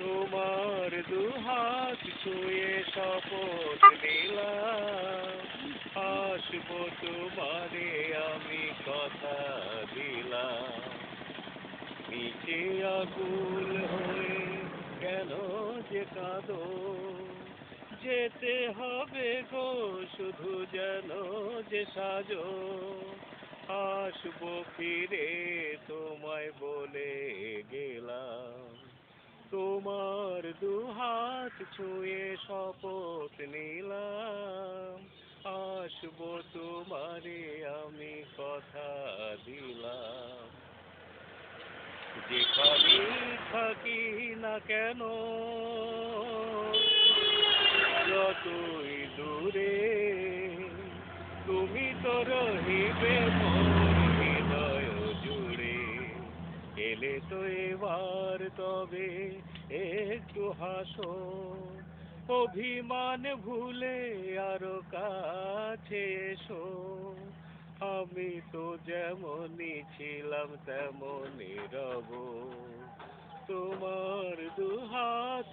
তোমার দুহাত ছুঁয়ে শপথ নিলাম, আসবো তোমারে আমি কথা দিলাম। নিচে আকুল হয়ে কেন যে কাঁদো, যেতে হবে গো শুধু যেন যে সাজো। আসবো ফিরে তোমায় বলে গেলাম, তোমার দুহাত ছুঁয়ে শপথ নিলাম, আসবো তোমারে আমি কথা দিলাম। যেখানেই থাকি না কেন, যতই দূরে, তুমি তো রহিবে মোর হৃদয় জুড়ে। এলে তো এবার তবে একটু হাসো, অভিমান ভুলে আরো কাছে এসো। আমি তো যেমনই ছিলাম তেমনই রব, তোমার দুহাত